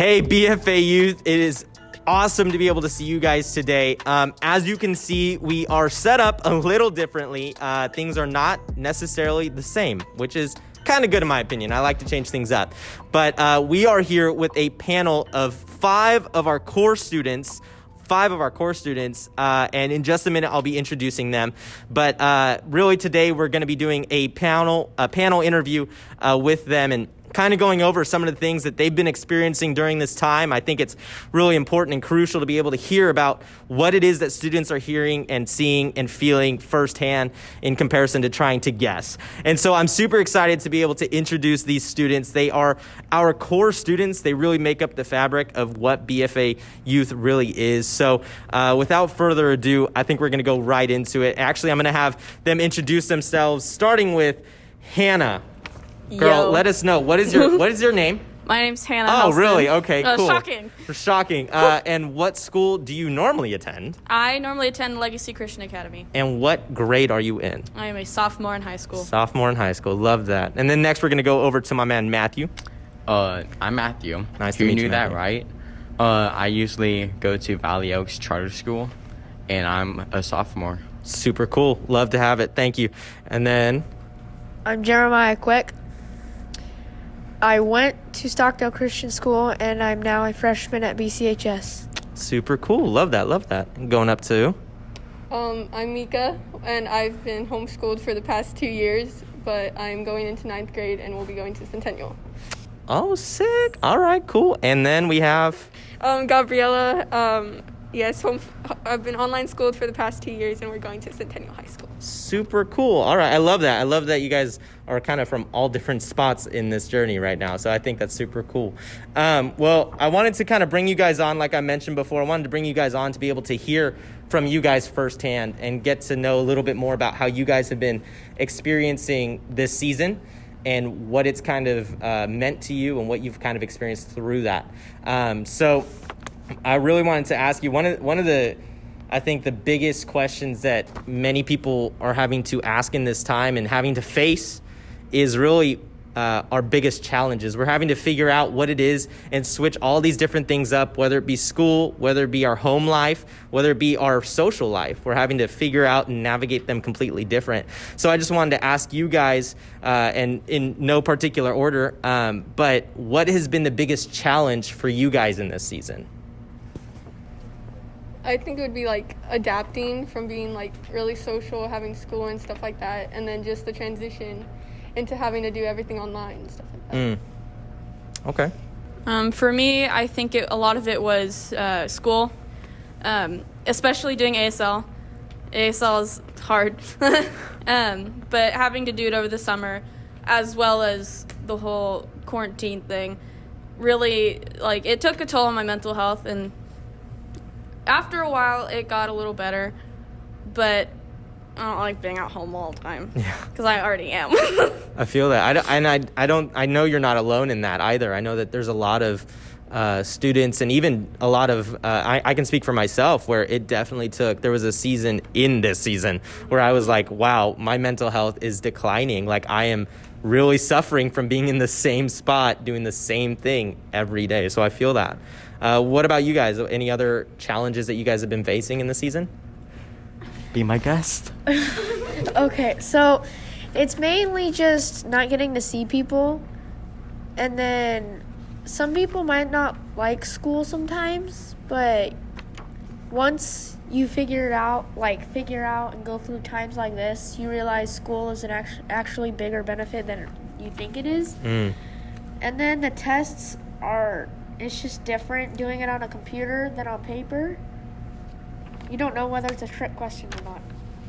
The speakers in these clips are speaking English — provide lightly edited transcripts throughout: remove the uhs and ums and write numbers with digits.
Hey, BFA Youth, it is awesome to be able to see you guys today. As you can see, we are set up a little differently. Things are not necessarily the same, which is kind of good in my opinion. I like to change things up. But we are here with a panel of five of our core students, and in just a minute, I'll be introducing them. But really today, we're going to be doing a panel interview with them and kind of going over some of the things that they've been experiencing during this time. I think it's really important and crucial to be able to hear about what it is that students are hearing and seeing and feeling firsthand in comparison to trying to guess. And so I'm super excited to be able to introduce these students. They are our core students. They really make up the fabric of what BFA Youth really is. So without further ado, I think we're going to go right into it. Actually, I'm going to have them introduce themselves, starting with Hannah. Girl, Yo. Let us know. What is your name? My name's Hannah. Oh, Helston. really? Okay, cool. Shocking. And what school do you normally attend? I normally attend Legacy Christian Academy. And what grade are you in? I am a sophomore in high school. Sophomore in high school. Love that. And then next we're going to go over to my man, Matthew. I'm Matthew. Nice to meet you, knew that, Matthew. right? I usually go to Valley Oaks Charter School, and I'm a sophomore. Super cool. Love to have it. Thank you. And then... I'm Jeremiah Quick. I went to Stockdale Christian School, and I'm now a freshman at BCHS. Super cool. Love that. And going up to... I'm Mika, and I've been homeschooled for the past 2 years, but I'm going into 9th grade and we'll be going to Centennial. Oh, sick. All right, cool. And then we have... Gabriella, yes, I've been online schooled for the past 2 years and we're going to Centennial High School. Super cool. All right. I love that. I love that you guys are kind of from all different spots in this journey right now. So I think that's super cool. Well, I wanted to kind of bring you guys on, like I mentioned before. I wanted to bring you guys on to be able to hear from you guys firsthand and get to know a little bit more about how you guys have been experiencing this season and what it's kind of meant to you and what you've kind of experienced through that. So I really wanted to ask you one of the I think the biggest questions that many people are having to ask in this time and having to face is really our biggest challenges. We're having to figure out what it is and switch all these different things up, whether it be school, whether it be our home life, whether it be our social life. We're having to figure out and navigate them completely different. So I just wanted to ask you guys, and in no particular order, but what has been the biggest challenge for you guys in this season? I think it would be like adapting from being like really social, having school and stuff like that, and then just the transition into having to do everything online and stuff like that. Okay. For me, I think a lot of it was school, especially doing ASL. ASL is hard, but having to do it over the summer, as well as the whole quarantine thing, really, like, it took a toll on my mental health, and after a while, it got a little better, but I don't like being at home all the time. Yeah. Because I already am. I feel that. I know you're not alone in that either. I know that there's a lot of students and even a lot of, I can speak for myself, where it definitely there was a season in this season where I was like, wow, my mental health is declining. Like, I am really suffering from being in the same spot, doing the same thing every day. So I feel that. What about you guys? Any other challenges that you guys have been facing in the season? Be my guest. Okay, so it's mainly just not getting to see people. And then some people might not like school sometimes, but once you figure out and go through times like this, you realize school is an actually bigger benefit than you think it is. And then the tests it's just different doing it on a computer than on paper. You don't know whether it's a trick question or not.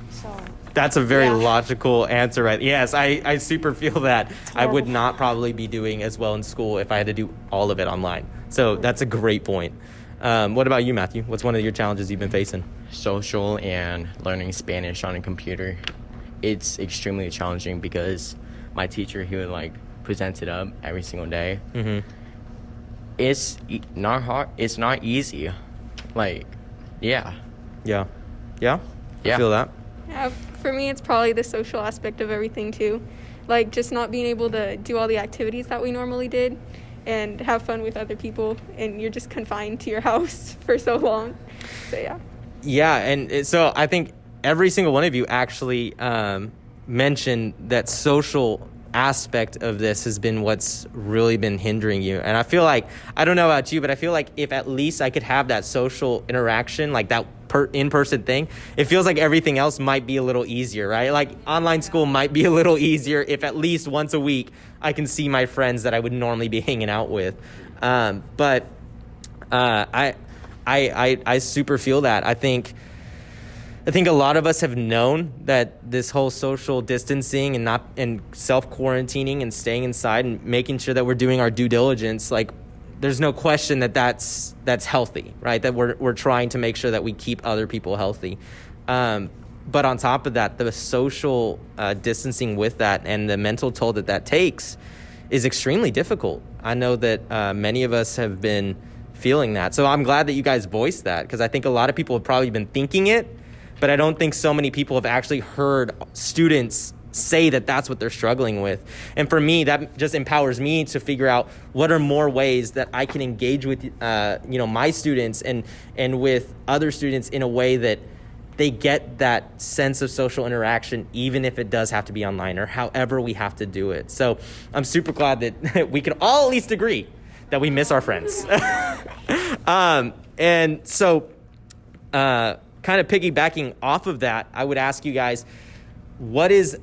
So that's a very logical answer, right? Yes, I super feel that. I would not probably be doing as well in school if I had to do all of it online. So that's a great point. What about you, Matthew? What's one of your challenges you've been facing? Social and learning Spanish on a computer. It's extremely challenging because my teacher, he would like present it up every single day. Mm-hmm. It's not hard. It's not easy. Like, yeah. I feel that. Yeah, for me, it's probably the social aspect of everything too. Like, just not being able to do all the activities that we normally did and have fun with other people, and you're just confined to your house for so long. So yeah. Yeah, and so I think every single one of you actually mentioned that social aspect of this has been what's really been hindering you. And I feel like, I don't know about you, but I feel like if at least I could have that social interaction, like that in-person thing, it feels like everything else might be a little easier, right? Like online school might be a little easier if at least once a week I can see my friends that I would normally be hanging out with. But I super feel that. I think a lot of us have known that this whole social distancing and self-quarantining and staying inside and making sure that we're doing our due diligence, like there's no question that that's healthy, right? That we're trying to make sure that we keep other people healthy. But on top of that, the social distancing with that and the mental toll that takes is extremely difficult. I know that many of us have been feeling that. So I'm glad that you guys voiced that, because I think a lot of people have probably been thinking it, but I don't think so many people have actually heard students say that that's what they're struggling with. And for me, that just empowers me to figure out what are more ways that I can engage with my students and with other students in a way that they get that sense of social interaction, even if it does have to be online or however we have to do it. So I'm super glad that we can all at least agree that we miss our friends. And so kind of piggybacking off of that, I would ask you guys, what is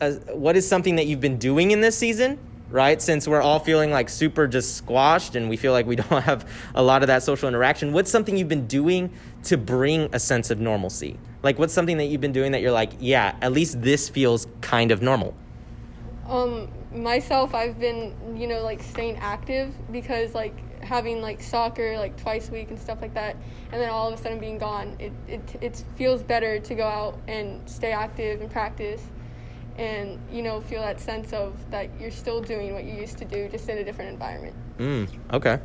something that you've been doing in this season, right? Since we're all feeling like super just squashed and we feel like we don't have a lot of that social interaction, what's something you've been doing to bring a sense of normalcy? Like, what's something that you've been doing that you're like, yeah, at least this feels kind of normal? Myself, I've been, like staying active, because like having like soccer like twice a week and stuff like that, and then all of a sudden being gone, it feels better to go out and stay active and practice and feel that sense of that you're still doing what you used to do, just in a different environment. Okay.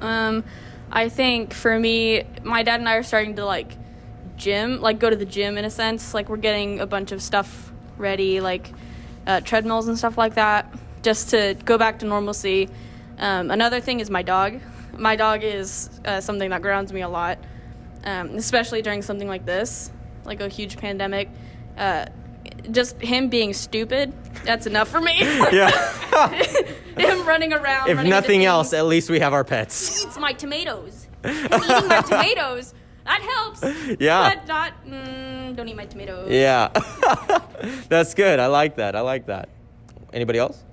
I think for me, my dad and I are starting to go to the gym in a sense. Like, we're getting a bunch of stuff ready, like treadmills and stuff like that, just to go back to normalcy. Another thing is my dog. My dog is something that grounds me a lot, especially during something like this, like a huge pandemic. Just him being stupid, that's enough for me. Yeah. Him running around. If nothing else, at least we have our pets. He eats my tomatoes. Him eating my tomatoes, that helps. Yeah. But don't eat my tomatoes. Yeah. That's good. I like that. Anybody else?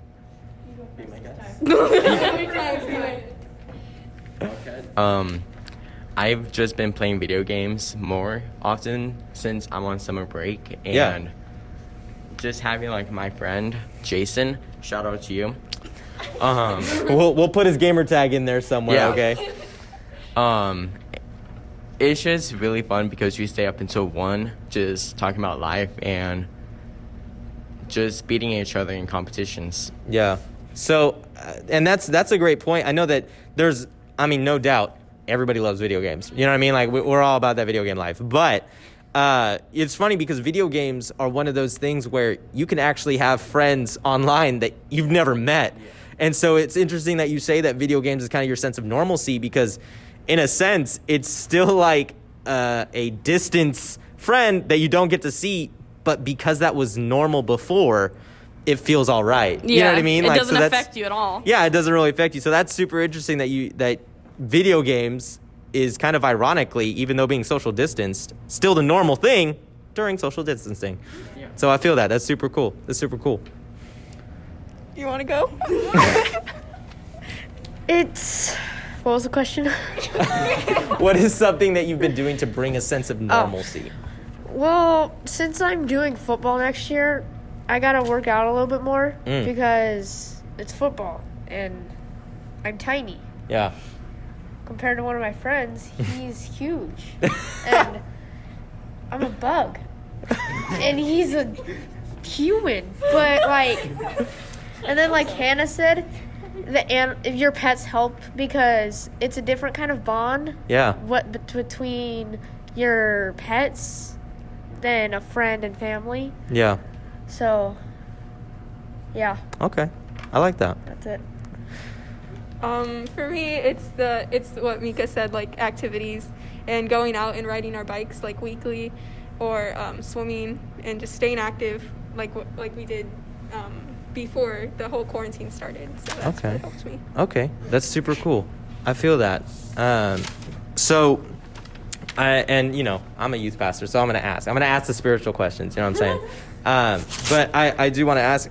I've just been playing video games more often since I'm on summer break, and just having like my friend Jason, shout out to you. We'll put his gamer tag in there somewhere. Yeah. Okay. It's just really fun because we stay up until 1 just talking about life and just beating each other in competitions. Yeah. So, and that's a great point. I know that no doubt, everybody loves video games. You know what I mean? Like, we're all about that video game life. But it's funny because video games are one of those things where you can actually have friends online that you've never met. Yeah. And so it's interesting that you say that video games is kind of your sense of normalcy, because in a sense, it's still like a distance friend that you don't get to see, but because that was normal before, it feels all right. Yeah, you know what I mean? It doesn't affect you at all. Yeah, it doesn't really affect you. So that's super interesting that video games is kind of ironically, even though being social distanced, still the normal thing during social distancing. Yeah. So I feel that. That's super cool. You want to go? What was the question? What is something that you've been doing to bring a sense of normalcy? Well, since I'm doing football next year, I gotta work out a little bit more because it's football and I'm tiny. Yeah. Compared to one of my friends, he's huge. And I'm a bug. And he's a human. But and then like Hannah said, if your pets help because it's a different kind of bond. Yeah. Between your pets than a friend and family. Yeah. So, yeah. Okay. I like that. That's it. For me, it's what Mika said, like activities and going out and riding our bikes like weekly, or swimming and just staying active like we did before the whole quarantine started. So that's what helps me. Okay, that's super cool. I feel that. So, I'm a youth pastor, so I'm gonna ask the spiritual questions. You know what I'm saying? But I do want to ask.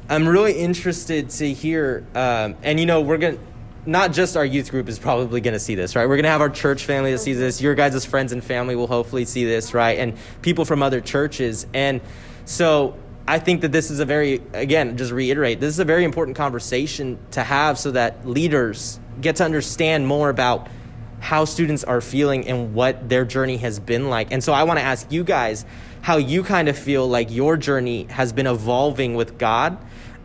I'm really interested to hear, we're going to, not just our youth group is probably going to see this, right? We're going to have our church family that sees this. Your guys' friends and family will hopefully see this, right? And people from other churches. And so I think that this is just reiterate, this is a very important conversation to have so that leaders get to understand more about how students are feeling and what their journey has been like. And so I want to ask you guys how you kind of feel like your journey has been evolving with God,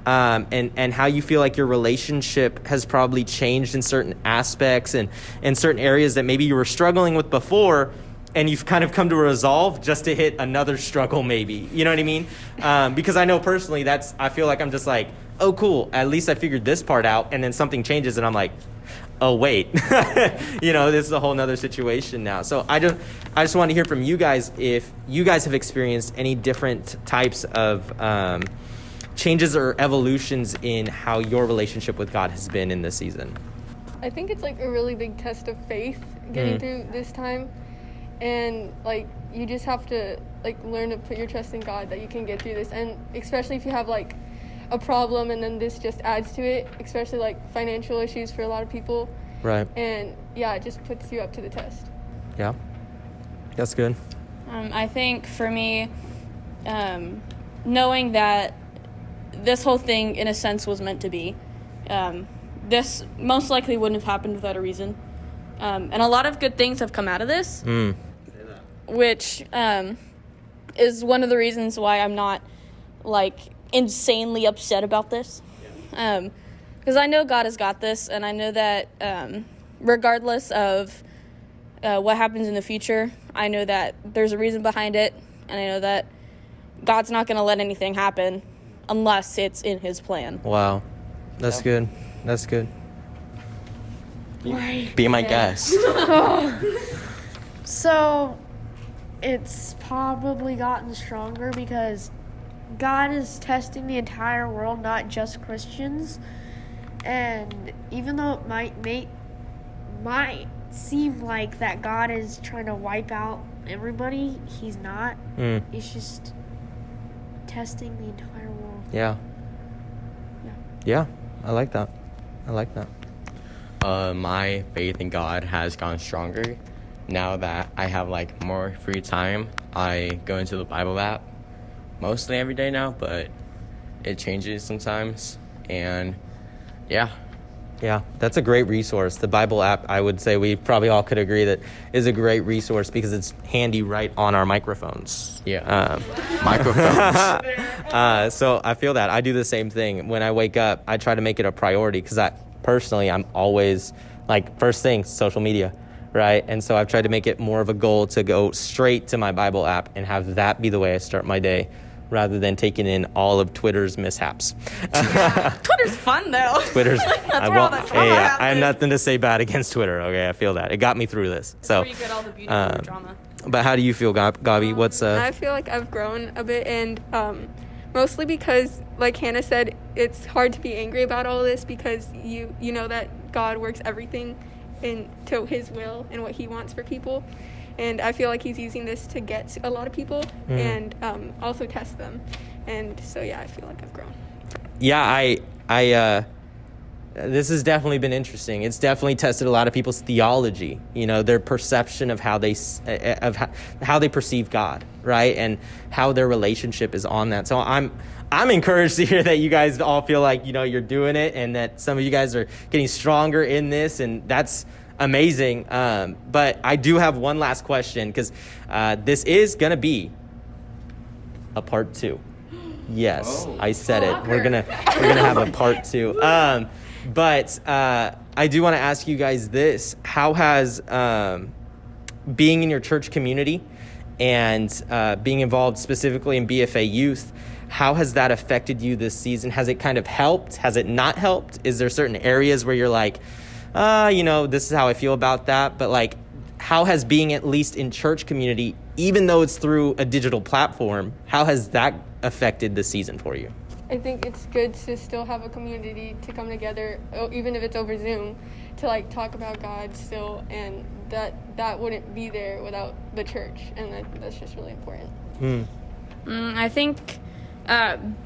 and how you feel like your relationship has probably changed in certain aspects and in certain areas that maybe you were struggling with before, and you've kind of come to a resolve just to hit another struggle maybe. You know what I mean? Because I know personally I feel like I'm just like, oh, cool, at least I figured this part out, and then something changes and I'm like, oh, wait, this is a whole nother situation now. So I just want to hear from you guys if you guys have experienced any different types of changes or evolutions in how your relationship with God has been in this season. I think it's like a really big test of faith getting through this time. And like, you just have to like learn to put your trust in God that you can get through this. And especially if you have like a problem and then this just adds to it, especially like financial issues for a lot of people. Right. And yeah, it just puts you up to the test. Yeah. That's good. I think for me, knowing that this whole thing in a sense was meant to be, this most likely wouldn't have happened without a reason. And a lot of good things have come out of this, which is one of the reasons why I'm not like insanely upset about this, because I know God has got this, and I know that regardless of what happens in the future, I know that there's a reason behind it, and I know that God's not going to let anything happen unless it's in his plan. Wow, that's good. That's good. Be my guest. So it's probably gotten stronger because God is testing the entire world, not just Christians. And even though it might seem like that God is trying to wipe out everybody, he's not. It's just testing the entire world. Yeah, I like that. My faith in God has gotten stronger. Now that I have like more free time, I go into the Bible app mostly every day now, but it changes sometimes. And yeah, that's a great resource. The Bible app, I would say we probably all could agree that is a great resource because it's handy right on our microphones. Microphones. So I feel that. I do the same thing. When I wake up, I try to make it a priority because I'm always like, first thing, social media, right? And so I've tried to make it more of a goal to go straight to my Bible app and have that be the way I start my day, rather than taking in all of Twitter's mishaps. Twitter's fun, though. I have nothing to say bad against Twitter, okay? I feel that. It got me through this. So, where you get all the beauty of the drama. But how do you feel, Gabi? I feel like I've grown a bit, and mostly because, like Hannah said, it's hard to be angry about all this because you know that God works everything into his will and what he wants for people. And I feel like he's using this to get a lot of people and also test them. And so, yeah, I feel like I've grown. Yeah, this has definitely been interesting. It's definitely tested a lot of people's theology, their perception of how they perceive God, right? And how their relationship is on that. So I'm encouraged to hear that you guys all feel like, you're doing it, and that some of you guys are getting stronger in this, and that's amazing. But I do have one last question, because this is going to be a part 2. Yes, I said it. We're gonna have a part 2. But I do want to ask you guys this: how has being in your church community and being involved specifically in BFA Youth. How has that affected you this season? Has it kind of helped? Has it not helped? Is there certain areas where you're like, this is how I feel about that? But like, how has being at least in church community, even though it's through a digital platform, how has that affected the season for you? I think it's good to still have a community to come together, even if it's over Zoom, to like talk about God still, and that wouldn't be there without the church, and that's just really important. I think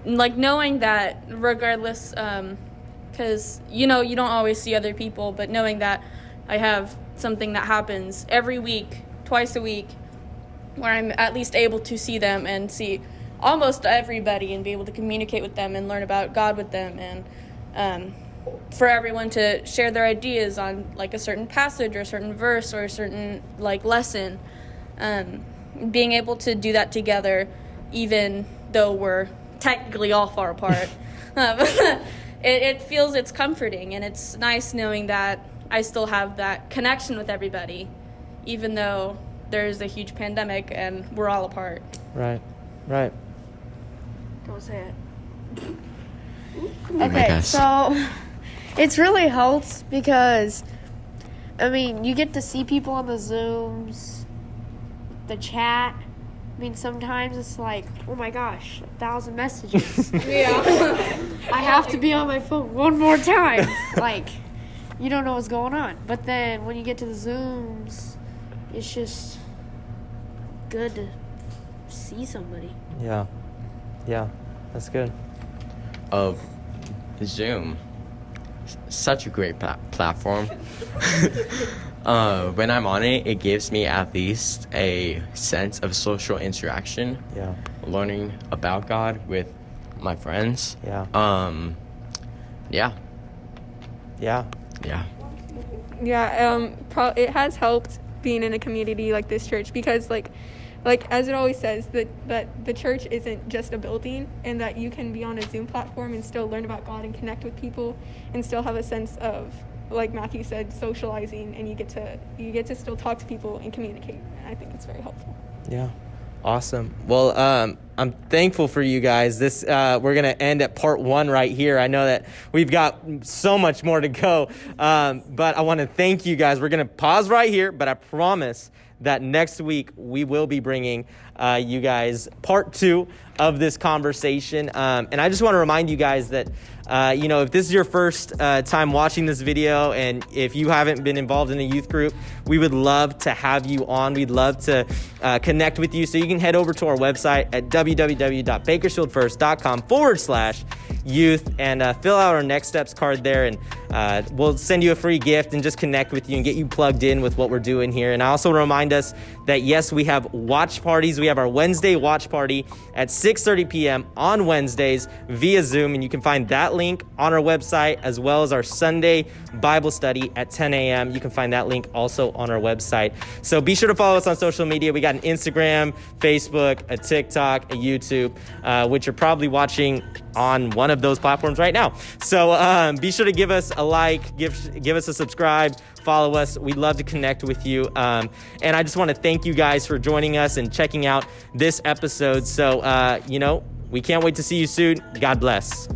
like knowing that regardless, because you don't always see other people, but knowing that I have something that happens every week, twice a week, where I'm at least able to see them and see almost everybody and be able to communicate with them and learn about God with them, and for everyone to share their ideas on like a certain passage or a certain verse or a certain like lesson, being able to do that together, even though we're technically all far apart, it's comforting, and it's nice knowing that I still have that connection with everybody, even though there's a huge pandemic and we're all apart. Right. Don't say it. my Okay, gosh. so it's really helped because, you get to see people on the Zooms, the chat. Sometimes it's like, oh my gosh, 1,000 messages. Yeah. I have to be on my phone one more time. Like, you don't know what's going on. But then when you get to the Zooms, it's just good to see somebody. Yeah, that's good. Zoom, such a great platform. When I'm on it, it gives me at least a sense of social interaction. Yeah. Learning about God with my friends. Yeah. Yeah. It has helped being in a community like this church, because like as it always says, that the church isn't just a building, and that you can be on a Zoom platform and still learn about God and connect with people and still have a sense of, like Matthew said, socializing, and you get to still talk to people and communicate. And I think it's very helpful. Yeah. Awesome. Well, I'm thankful for you guys. This we're gonna end at part 1 right here. I know that we've got so much more to go, but I want to thank you guys. We're gonna pause right here, but I promise that next week we will be bringing you guys part 2 of this conversation. And I just want to remind you guys that, if this is your first time watching this video, and if you haven't been involved in a youth group, we would love to have you on. We'd love to connect with you. So you can head over to our website at www.bakersfieldfirst.com/youth and fill out our next steps card there. And we'll send you a free gift and just connect with you and get you plugged in with what we're doing here. And I also remind us that, yes, we have watch parties. We have our Wednesday watch party at 6:30 p.m. on Wednesdays via Zoom. And you can find that link on our website, as well as our Sunday Bible study at 10 a.m. You can find that link also on our website. So be sure to follow us on social media. We got an Instagram, Facebook, a TikTok, a YouTube, which you're probably watching on one of those platforms right now. So be sure to give us a like, give us a subscribe, follow us. We'd love to connect with you. And I just want to thank you guys for joining us and checking out this episode. So, we can't wait to see you soon. God bless.